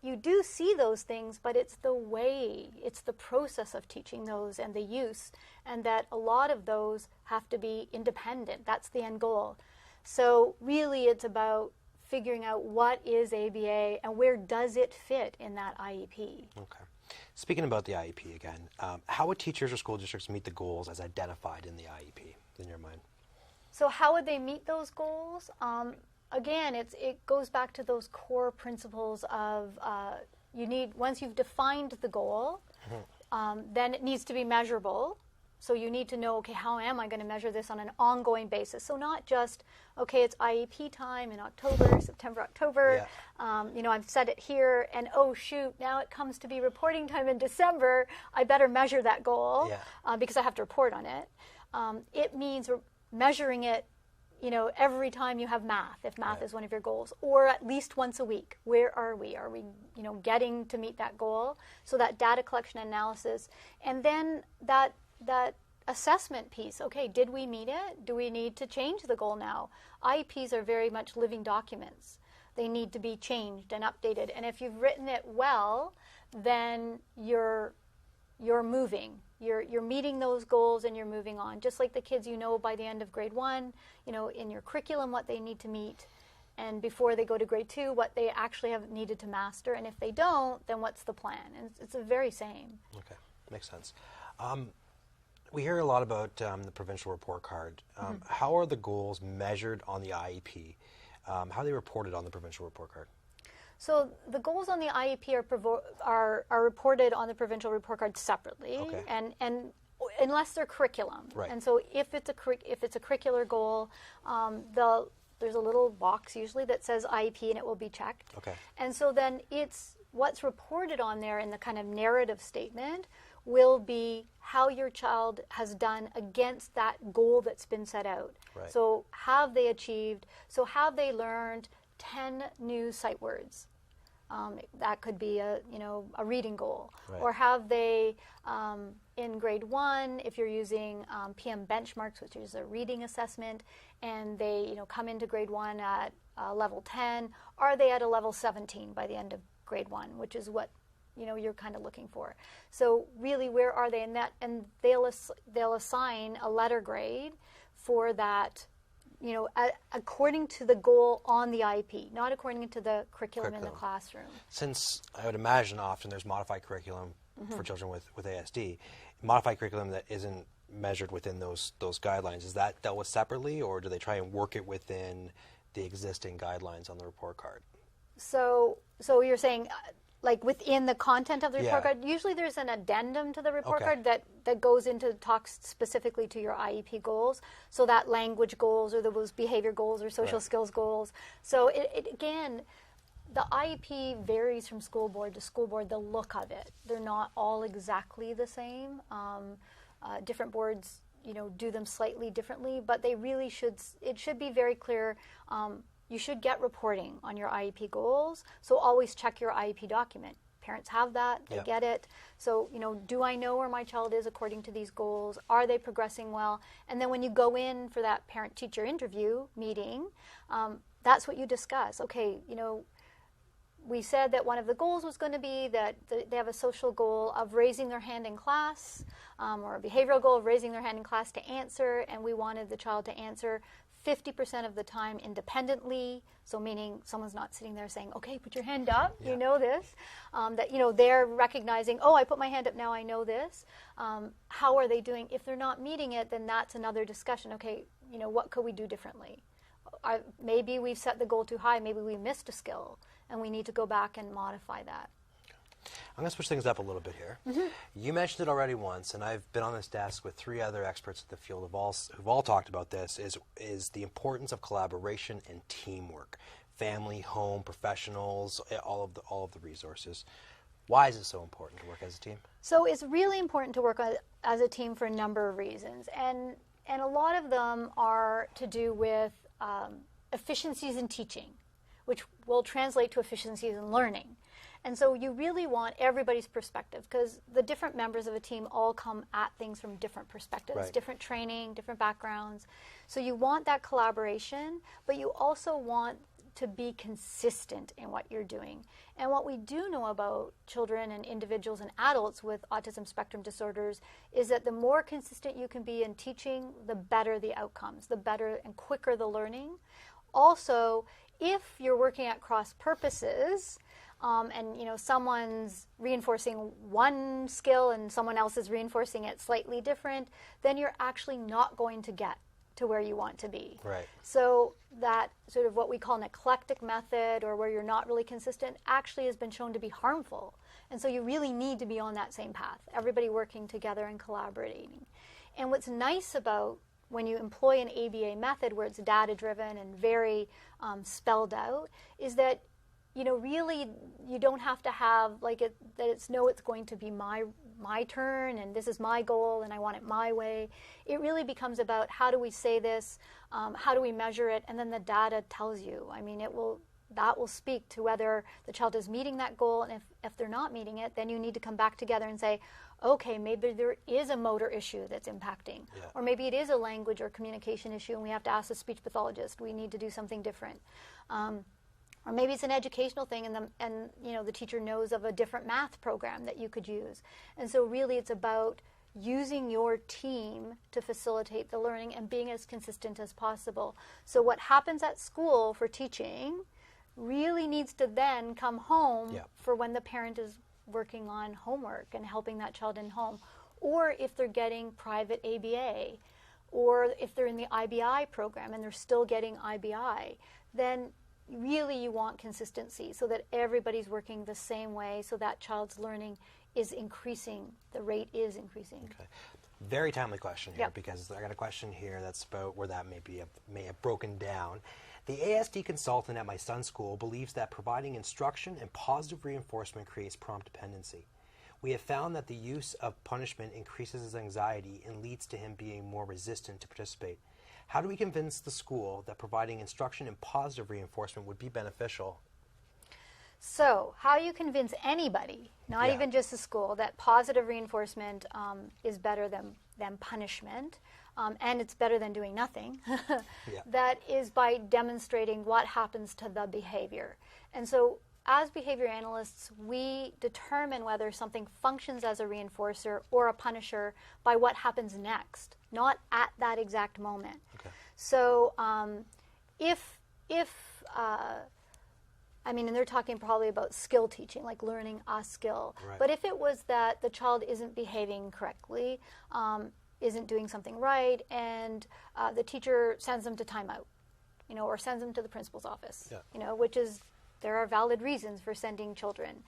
B: you do see those things, but it's the way, it's the process of teaching those and the use, and that a lot of those have to be independent. That's the end goal. So really it's about figuring out what is ABA and where does it fit in that IEP.
A: Okay. Speaking about the IEP again, how would teachers or school districts meet the goals as identified in the IEP, in your mind?
B: So how would they meet those goals? Again, it goes back to those core principles of once you've defined the goal, then it needs to be measurable. So you need to know, okay, how am I going to measure this on an ongoing basis? So not just, okay, it's IEP time in October, September, October. Yeah. I've set it here, and oh shoot, now it comes to be reporting time in December. I better measure that goal because I have to report on it. It means we're measuring it, every time you have math, if math is one of your goals, or at least once a week. Where are we? Are we, getting to meet that goal? So that data collection analysis, and then that assessment piece. Okay, did we meet it? Do we need to change the goal now? IEPs are very much living documents. They need to be changed and updated. And if you've written it well, then you're moving. You're meeting those goals and you're moving on. Just like the kids by the end of grade 1, in your curriculum what they need to meet, and before they go to grade 2 what they actually have needed to master. And if they don't, then what's the plan? And it's the very same.
A: Okay, makes sense. We hear a lot about the provincial report card. How are the goals measured on the IEP? How are they reported on the provincial report card?
B: So the goals on the IEP are reported on the provincial report card separately, and unless they're curriculum. Right. And so if it's a curricular goal, there's a little box usually that says IEP, and it will be checked. Okay. And so then it's what's reported on there in the kind of narrative statement will be how your child has done against that goal that's been set out. Right. So have they achieved? So have they learned 10 new sight words? That could be a reading goal. Right. Or have they in grade 1, if you're using PM benchmarks, which is a reading assessment, and they come into grade 1 at level 10, are they at a level 17 by the end of grade 1, which is what you're kind of looking for. So really, where are they in that? And they'll assign a letter grade for that, according to the goal on the IEP, not according to the curriculum in the classroom. Since
A: I would imagine often there's modified curriculum for children with ASD, modified curriculum that isn't measured within those guidelines, is that dealt with separately, or do they try and work it within the existing guidelines on the report card?
B: So you're saying like within the content of the report card? Usually there's an addendum to the report card that goes into talks specifically to your IEP goals. So that language goals or those behavior goals or social skills goals. So it again, the IEP varies from school board to school board, the look of it. They're not all exactly the same. Different boards, do them slightly differently, but they really should, it should be very clear. You should get reporting on your IEP goals, so always check your IEP document. Parents have that, they get it. So, do I know where my child is according to these goals? Are they progressing well? And then when you go in for that parent-teacher interview meeting, that's what you discuss. Okay, we said that one of the goals was going to be that they have a social goal of raising their hand in class, or a behavioral goal of raising their hand in class to answer, and we wanted the child to answer 50% of the time independently, so meaning someone's not sitting there saying, okay, put your hand up,
A: Yeah.
B: you know this, that, you know, they're recognizing, oh, I put my hand up, now I know this. How are they doing? If they're not meeting it, then that's another discussion. Okay, you know, what could we do differently? Maybe we've set the goal too high, maybe we missed a skill, and we need to go back and modify that.
A: I'm going to switch things up a little bit here. You mentioned it already once, and I've been on this desk with 3 other experts in the field who've all talked about this, is the importance of collaboration and teamwork. Family, home, professionals, all of the resources. Why is it so important to work as a team?
B: So it's really important to work as a team for a number of reasons, and a lot of them are to do with efficiencies in teaching, which will translate to efficiencies in learning. And so you really want everybody's perspective, because the different members of a team all come at things from different perspectives,
A: Right.
B: different training, different backgrounds. So you want that collaboration, but you also want to be consistent in what you're doing. And what we do know about children and individuals and adults with autism spectrum disorders is that the more consistent you can be in teaching, the better the outcomes, the better and quicker the learning. Also, if you're working at cross purposes, and you know someone's reinforcing one skill and someone else is reinforcing it slightly different, then you're actually not going to get to where you want to be.
A: Right.
B: So that sort of what we call an eclectic method, or where you're not really consistent, actually has been shown to be harmful. And so you really need to be on that same path, everybody working together and collaborating. And what's nice about when you employ an ABA method where it's data-driven and very spelled out, is that you know, really, you don't have to have like it that it's going to be my turn and this is my goal and I want it my way. It really becomes about how do we say this, how do we measure it, and then the data tells you. I mean, that will speak to whether the child is meeting that goal, and if they're not meeting it, then you need to come back together and say, okay, maybe there is a motor issue that's impacting, or maybe it is a language or communication issue, and we have to ask the speech pathologist. We need to do something different. Or maybe it's an educational thing, and you know the teacher knows of a different math program that you could use. And so really it's about using your team to facilitate the learning and being as consistent as possible. So what happens at school for teaching really needs to then come home for when the parent is working on homework and helping that child in home. Or if they're getting private ABA, or if they're in the IBI program and they're still getting IBI, then really you want consistency so that everybody's working the same way, so that child's learning is increasing, the rate is increasing.
A: Okay. Very timely question here, because I got a question here that's about where that may have broken down. The ASD consultant at my son's school believes that providing instruction and positive reinforcement creates prompt dependency. We have found that the use of punishment increases his anxiety and leads to him being more resistant to participate. How do we convince the school that providing instruction and positive reinforcement would be beneficial?
B: So, how you convince anybody, not even just the school, that positive reinforcement is better than punishment, and it's better than doing nothing, that is by demonstrating what happens to the behavior. And so, as behavior analysts, we determine whether something functions as a reinforcer or a punisher by what happens next, not at that exact moment.
A: Okay.
B: So I mean, and they're talking probably about skill teaching, like learning a skill.
A: Right.
B: But if it was that the child isn't behaving correctly, isn't doing something right, and the teacher sends them to timeout, you know, or sends them to the principal's office, you know, which is, there are valid reasons for sending children.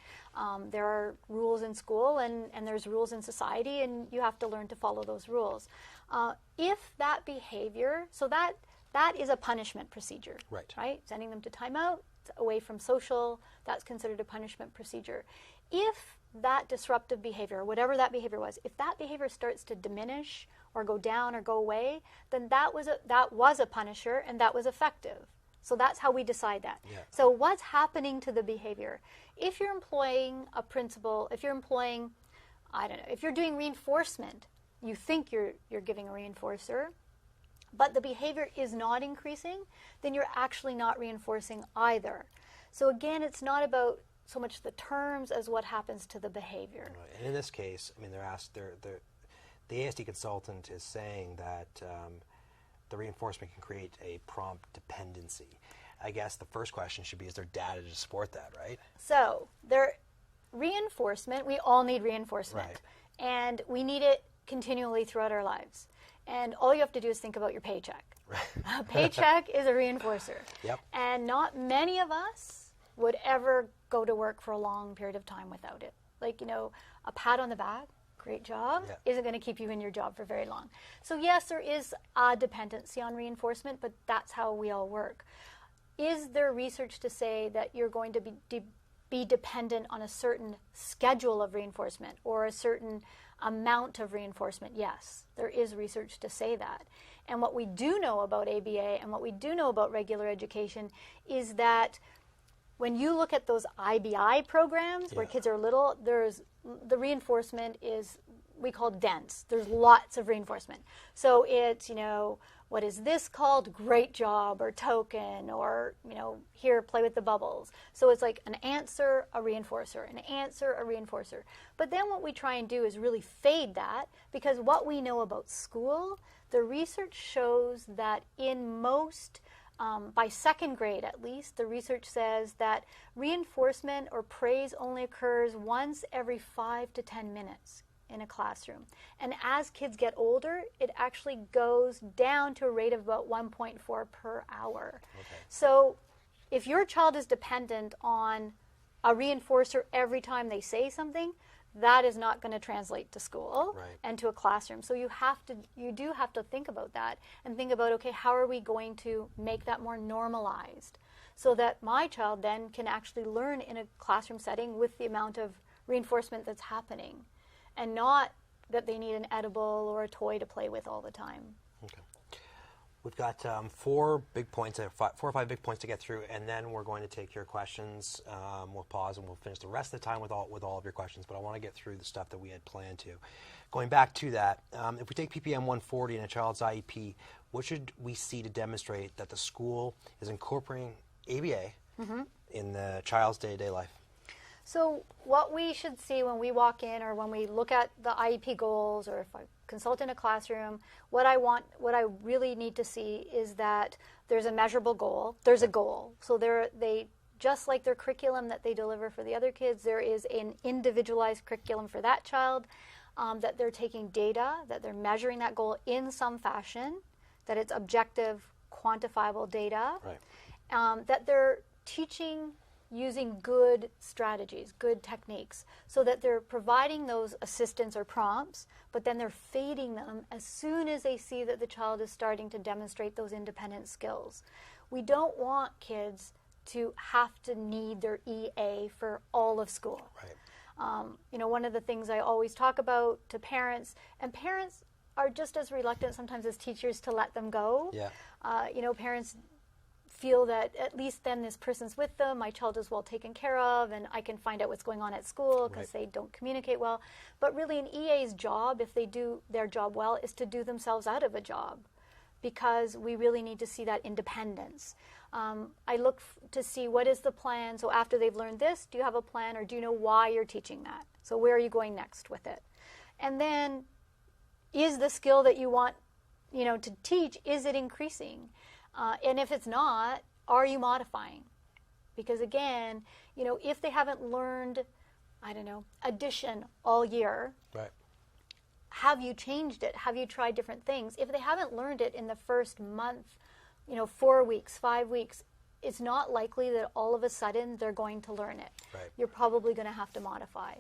B: There are rules in school and there's rules in society, and you have to learn to follow those rules. If that behavior, so that is a punishment procedure, right? Sending them to timeout, away from social, that's considered a punishment procedure. If that disruptive behavior, whatever that behavior was, if that behavior starts to diminish or go down or go away, then that was a punisher and that was effective. So that's how we decide that. So what's happening to the behavior? If you're employing a principal, if you're employing, I don't know, if you're doing reinforcement, you think you're giving a reinforcer, but the behavior is not increasing, then you're actually not reinforcing either. So again, it's not about so much the terms as what happens to the behavior.
A: Right. And in this case, I mean, the ASD consultant is saying that the reinforcement can create a prompt dependency. I guess the first question should be, is there data to support that, right?
B: So reinforcement, we all need reinforcement.
A: Right.
B: And we need it continually throughout our lives. And all you have to do is think about your paycheck. Right. A paycheck is a reinforcer.
A: Yep.
B: And not many of us would ever go to work for a long period of time without it. Like, a pat on the back, great job, isn't going to keep you in your job for very long. So yes, there is a dependency on reinforcement, but that's how we all work. Is there research to say that you're going to be dependent on a certain schedule of reinforcement or a certain amount of reinforcement? Yes, there is research to say that. And what we do know about ABA and what we do know about regular education is that when you look at those IBI programs where kids are little, the reinforcement is, we call dense. There's lots of reinforcement. So it's, what is this called? Great job, or token, or, here, play with the bubbles. So it's like an answer, a reinforcer, an answer, a reinforcer. But then what we try and do is really fade that, because what we know about school, the research shows that in most, by second grade at least, the research says that reinforcement or praise only occurs once every 5 to 10 minutes in a classroom. And as kids get older, it actually goes down to a rate of about 1.4 per hour. Okay. So if your child is dependent on a reinforcer every time they say something, that is not going to translate to school and to a classroom. So you do have to think about that and think about, okay, how are we going to make that more normalized so that my child then can actually learn in a classroom setting with the amount of reinforcement that's happening, and not that they need an edible or a toy to play with all the time.
A: Okay. We've got 4 or 5 big points to get through, and then we're going to take your questions. We'll pause and we'll finish the rest of the time with all of your questions, but I want to get through the stuff that we had planned to. Going back to that, if we take PPM 140 in a child's IEP, what should we see to demonstrate that the school is incorporating ABA in the child's day-to-day life?
B: So what we should see when we walk in or when we look at the IEP goals, or if I consult in a classroom, what I really need to see is that there's a measurable goal. There's a goal. So they just like their curriculum that they deliver for the other kids, there is an individualized curriculum for that child, that they're taking data, that they're measuring that goal in some fashion, that it's objective, quantifiable data, that they're teaching using good strategies, good techniques, so that they're providing those assistance or prompts, but then they're fading them as soon as they see that the child is starting to demonstrate those independent skills. We don't want kids to have to need their EA for all of school. One of the things I always talk about to parents, and parents are just as reluctant sometimes as teachers to let them go. Parents feel that at least then this person's with them, my child is well taken care of, and I can find out what's going on at school because they don't communicate well. But really an EA's job, if they do their job well, is to do themselves out of a job, because we really need to see that independence. I look to see what is the plan. So after they've learned this, do you have a plan, or do you know why you're teaching that? So where are you going next with it? And then is the skill that you want to teach, is it increasing? And if it's not, are you modifying? Because again, if they haven't learned, addition all year, have you changed it? Have you tried different things? If they haven't learned it in the first month, 4 weeks, 5 weeks, it's not likely that all of a sudden they're going to learn it. You're probably going to have to modify.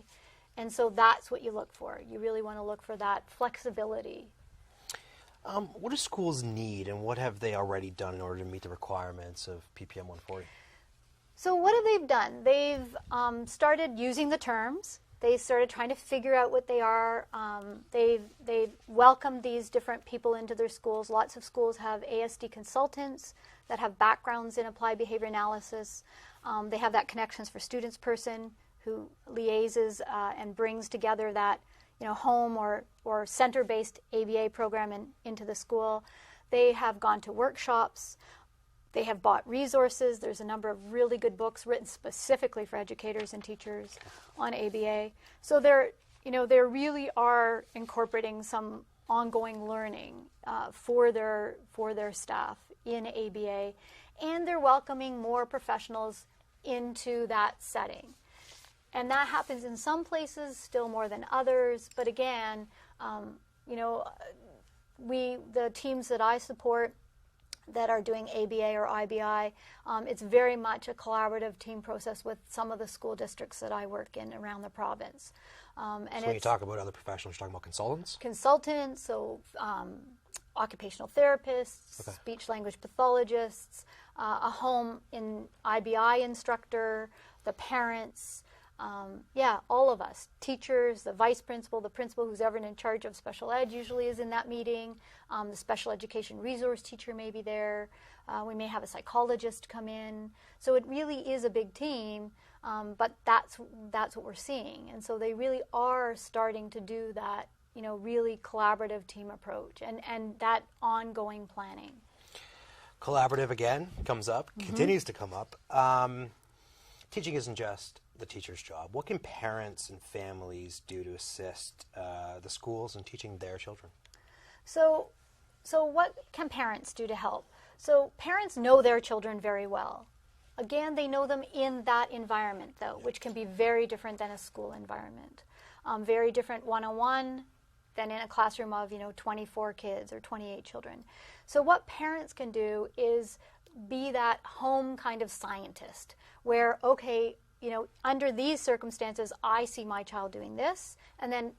B: And so that's what you look for. You really want to look for that flexibility.
A: What do schools need, and what have they already done in order to meet the requirements of PPM 140?
B: So what have they done? They've started using the terms. They started trying to figure out what they are. They've welcomed these different people into their schools. Lots of schools have ASD consultants that have backgrounds in applied behavior analysis. They have that Connections for Students person who liaises and brings together that home or center-based ABA program into the school. They have gone to workshops. They have bought resources. There's a number of really good books written specifically for educators and teachers on ABA. So they really are incorporating some ongoing learning for their staff in ABA, and they're welcoming more professionals into that setting. And that happens in some places still more than others, but again, the teams that I support that are doing ABA or IBI, it's very much a collaborative team process with some of the school districts that I work in around the province.
A: And so when you talk about other professionals, you're talking about consultants?
B: Consultants, so occupational therapists, speech language pathologists, a home in IBI instructor, the parents, all of us, teachers, the vice principal, the principal who's ever in charge of special ed usually is in that meeting. The special education resource teacher may be there. We may have a psychologist come in. So it really is a big team, but that's what we're seeing. And so they really are starting to do that, really collaborative team approach and that ongoing planning.
A: Collaborative, again, comes up, continues to come up. Teaching isn't just the teacher's job. What can parents and families do to assist the schools in teaching their children?
B: So what can parents do to help? So parents know their children very well. Again, they know them in that environment, though, which can be very different than a school environment. Very different one-on-one than in a classroom of, 24 kids or 28 children. So what parents can do is be that home kind of scientist where, okay, under these circumstances, I see my child doing this, and then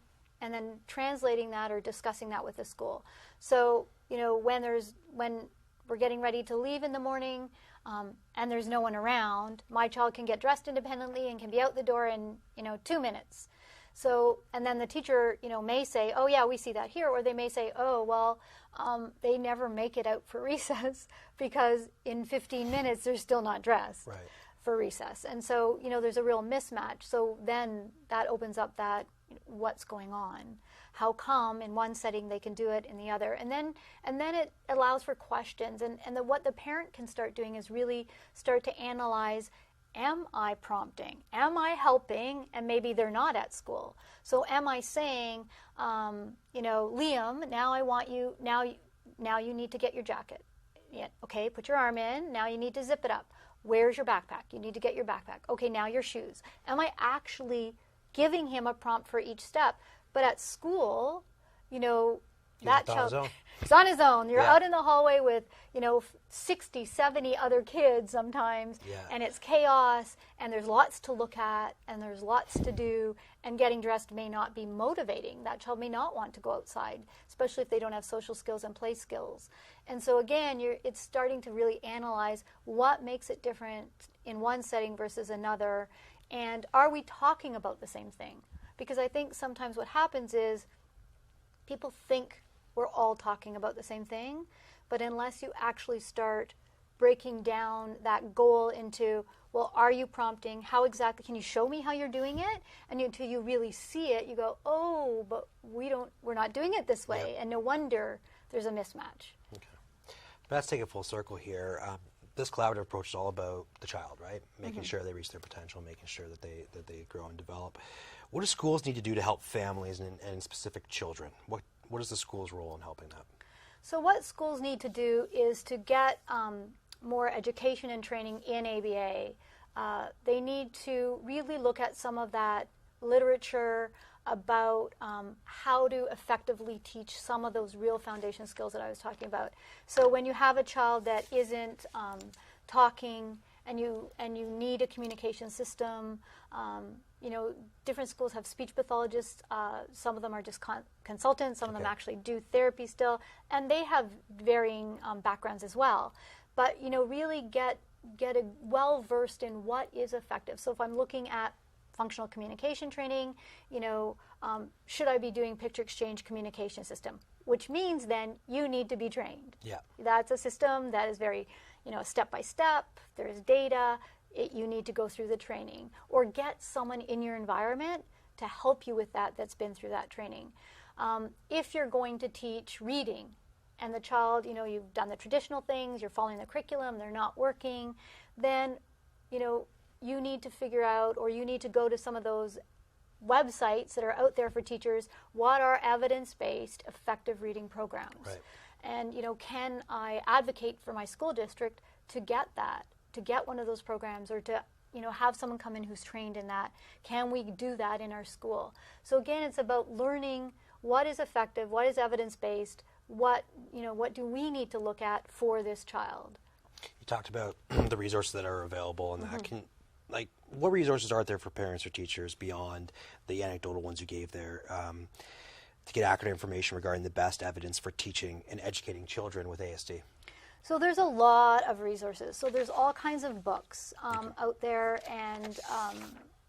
B: translating that or discussing that with the school. So, when we're getting ready to leave in the morning, and there's no one around, my child can get dressed independently and can be out the door in, 2 minutes. So, and then the teacher, may say, oh yeah, we see that here, or they may say, oh, well, they never make it out for recess because in 15 minutes they're still not dressed. Right. For recess. And so, there's a real mismatch. So then that opens up that what's going on. How come in one setting they can do it in the other? And then it allows for questions. And what the parent can start doing is really start to analyze, am I prompting? Am I helping? And maybe they're not at school. So am I saying, Liam, now I want you, now you need to get your jacket. Yeah, okay, put your arm in. Now you need to zip it up. Where's your backpack? You need to get your backpack. Okay, now your shoes. Am I actually giving him a prompt for each step? But at school, that child is on his own. You're out in the hallway with, 60, 70 other kids sometimes, and it's chaos, and there's lots to look at, and there's lots to do, and getting dressed may not be motivating. That child may not want to go outside, especially if they don't have social skills and play skills. And so again, it's starting to really analyze what makes it different in one setting versus another, and are we talking about the same thing? Because I think sometimes what happens is people think we're all talking about the same thing, but unless you actually start breaking down that goal into, well, are you prompting? How exactly, can you show me how you're doing it? And until you really see it, you go, oh, but we're not doing it this way. And no wonder there's a mismatch.
A: Okay. Let's take it full circle here. This collaborative approach is all about the child, right? Making sure they reach their potential, making sure that they grow and develop. What do schools need to do to help families and specific children? What is the school's role in helping that?
B: So what schools need to do is to get more education and training in ABA. They need to really look at some of that literature about how to effectively teach some of those real foundation skills that I was talking about. So when you have a child that isn't talking and you need a communication system, different schools have speech pathologists. Some of them are just consultants. Some of them actually do therapy still, and they have varying backgrounds as well. But really get a well-versed in what is effective. So if I'm looking at functional communication training, should I be doing picture exchange communication system? Which means then you need to be trained. Yeah. That's a system that is very, step-by-step. There's data. You need to go through the training. Or get someone in your environment to help you with that's been through that training. If you're going to teach reading, and the child, you've done the traditional things, you're following the curriculum, they're not working, then, you need to figure out, or you need to go to some of those websites that are out there for teachers, what are evidence-based effective reading programs. Right. And, can I advocate for my school district to get that, to get one of those programs, or to, have someone come in who's trained in that? Can we do that in our school? So again, it's about learning what is effective, what is evidence-based, what do we need to look at for this child?
A: You talked about the resources that are available, and that what resources are there for parents or teachers beyond the anecdotal ones you gave there to get accurate information regarding the best evidence for teaching and educating children with ASD?
B: So there's a lot of resources. So there's all kinds of books out there, and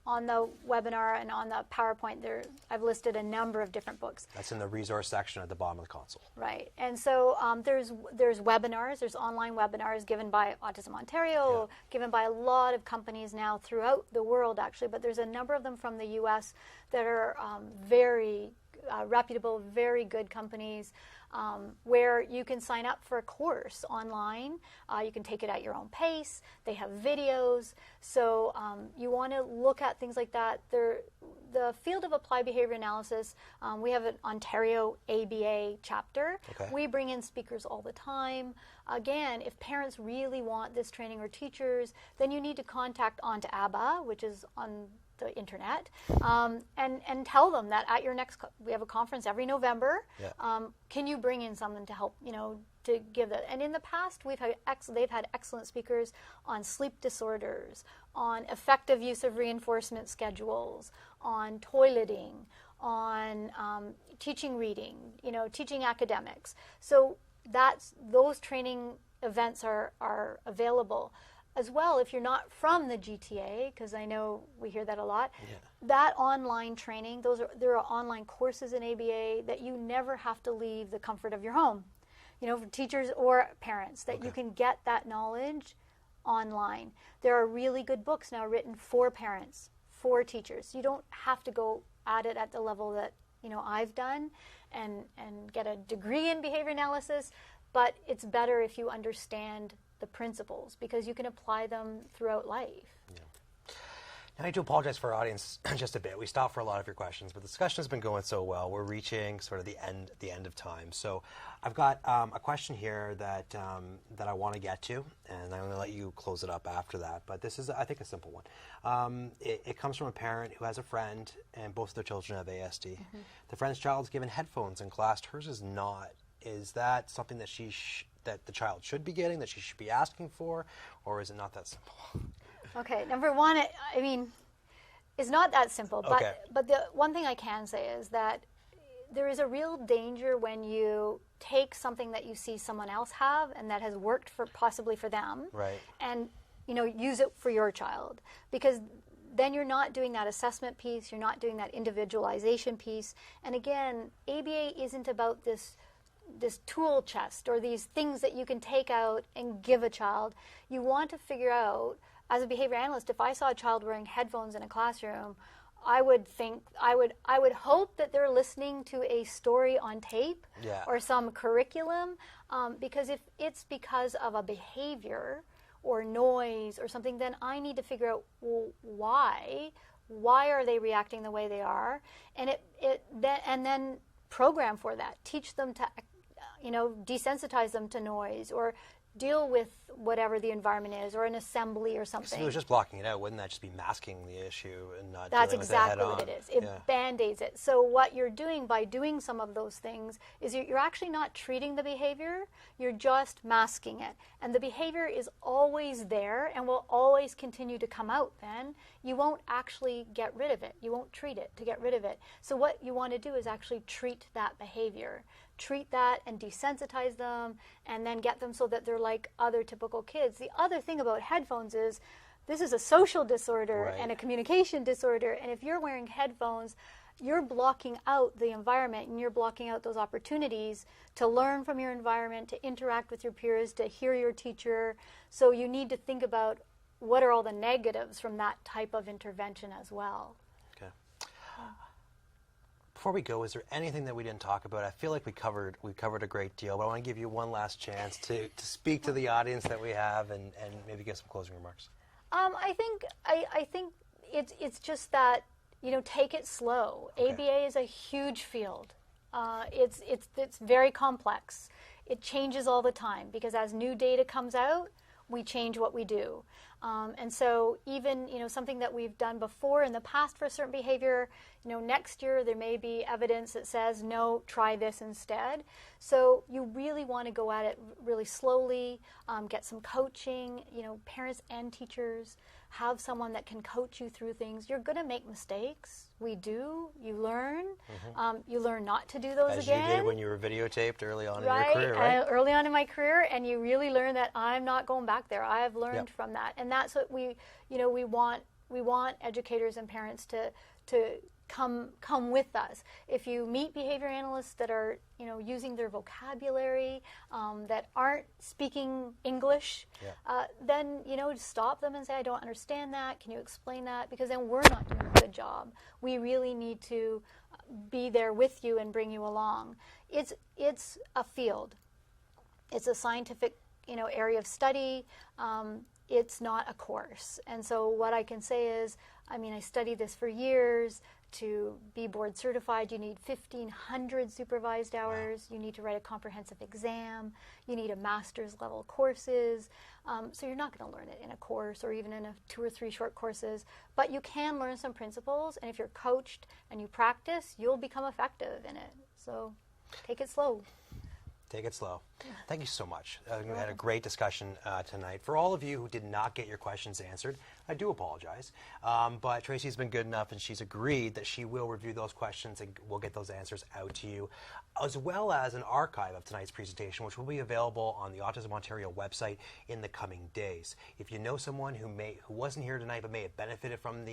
B: on the webinar and on the PowerPoint there, I've listed a number of different books.
A: That's in the resource section at the bottom of the console.
B: Right. And so there's webinars, there's online webinars given by Autism Ontario, given by a lot of companies now throughout the world, actually, but there's a number of them from the U.S. that are very reputable, very good companies, where you can sign up for a course online. You can take it at your own pace. They have videos. So you want to look at things like that. The field of applied behavior analysis, we have an Ontario ABA chapter.
A: Okay.
B: We bring in speakers all the time. Again, if parents really want this training, or teachers, then you need to contact Onto ABA, which is on the internet, and tell them that at your next, we have a conference every November. Can you bring in someone to help, to give that? And in the past, they've had excellent speakers on sleep disorders, on effective use of reinforcement schedules, on toileting, on teaching reading, teaching academics. So those training events are available. As well, if you're not from the GTA, because I know we hear that a lot, that online training, there are online courses in ABA that you never have to leave the comfort of your home, for teachers or parents, that you can get that knowledge online. There are really good books now written for parents, for teachers. You don't have to go at it at the level that I've done and get a degree in behavior analysis, but it's better if you understand the principles, because you can apply them throughout life.
A: Now, I need to apologize for our audience just a bit. We stopped for a lot of your questions, but the discussion has been going so well. We're reaching sort of the end of time. So I've got a question here that I want to get to, and I'm going to let you close it up after that. But this is, I think, a simple one. It comes from a parent who has a friend, and both of their children have ASD. The friend's child's given headphones in class. Hers is not. Is that something that that the child should be getting, that she should be asking for, or is it not that simple?
B: Okay, number one, it's not that simple. But the one thing I can say is that there is a real danger when you take something that you see someone else have and that has worked possibly for them, and use it for your child, because then you're not doing that assessment piece, you're not doing that individualization piece. And again, ABA isn't about this tool chest or these things that you can take out and give a child. You want to figure out, as a behavior analyst, if I saw a child wearing headphones in a classroom, I would hope that they're listening to a story on tape or some curriculum, because if it's because of a behavior or noise or something, then I need to figure out, well, why are they reacting the way they are, and then program for that. Teach them to desensitize them to noise, or deal with whatever the environment is, or an assembly or something.
A: So if it was just blocking it out, wouldn't that just be masking the issue and not
B: That's
A: dealing with
B: exactly
A: it head on?
B: what it is. It band-aids it. So what you're doing by doing some of those things is you're actually not treating the behavior, you're just masking it. And the behavior is always there and will always continue to come out then. You won't actually get rid of it. You won't treat it to get rid of it. So what you want to do is actually treat that behavior. Treat that and desensitize them, and then get them so that they're like other typical kids. The other thing about headphones is this is a social disorder and a communication disorder, and if you're wearing headphones, you're blocking out the environment, and you're blocking out those opportunities to learn from your environment, to interact with your peers, to hear your teacher. So you need to think about what are all the negatives from that type of intervention as well.
A: Okay. Before we go, is there anything that we didn't talk about? I feel like we covered a great deal, but I want to give you one last chance to speak to the audience that we have and maybe give some closing remarks. I
B: think it's just that, take it slow.
A: Okay.
B: ABA is a huge field. It's very complex. it changes all the time because as new data comes out, we change what we do. And so even, something that we've done before in the past for a certain behavior, next year there may be evidence that says, no, try this instead. So you really want to go at it really slowly, get some coaching, parents and teachers, have someone that can coach you through things. You're going to make mistakes. We do. You learn. You learn not to do those again.
A: As you did when you were videotaped early on in your career, right?
B: Early on in my career, and you really learn that I'm not going back there. I have learned from that, and that's what we want. We want educators and parents to come with us. If you meet behavior analysts that are using their vocabulary, that aren't speaking English, then stop them and say, I don't understand that. Can you explain that? Because then we're not doing a good job. We really need to be there with you and bring you along. It's a field. It's a scientific area of study. It's not a course. And so what I can say is, I studied this for years. To be board certified, you need 1,500 supervised hours. You need to write a comprehensive exam. You need a master's level courses. So you're not going to learn it in a course or even in 2 or 3 short courses. But you can learn some principles, and if you're coached and you practice, you'll become effective in it. So take it slow.
A: Take it slow. Thank you so much. We had a great discussion tonight. For all of you who did not get your questions answered, I do apologize. But Tracie's been good enough, and she's agreed that she will review those questions and we'll get those answers out to you, as well as an archive of tonight's presentation, which will be available on the Autism Ontario website in the coming days. If you know someone who wasn't here tonight but may have benefited from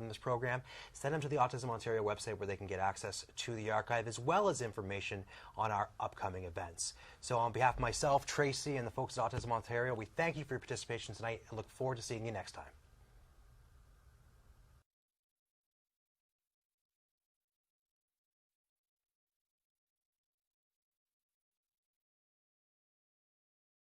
A: this program, send them to the Autism Ontario website where they can get access to the archive as well as information on our upcoming events. So on behalf of myself, Tracie, and the folks at Autism Ontario, we thank you for your participation tonight and look forward to seeing you next time.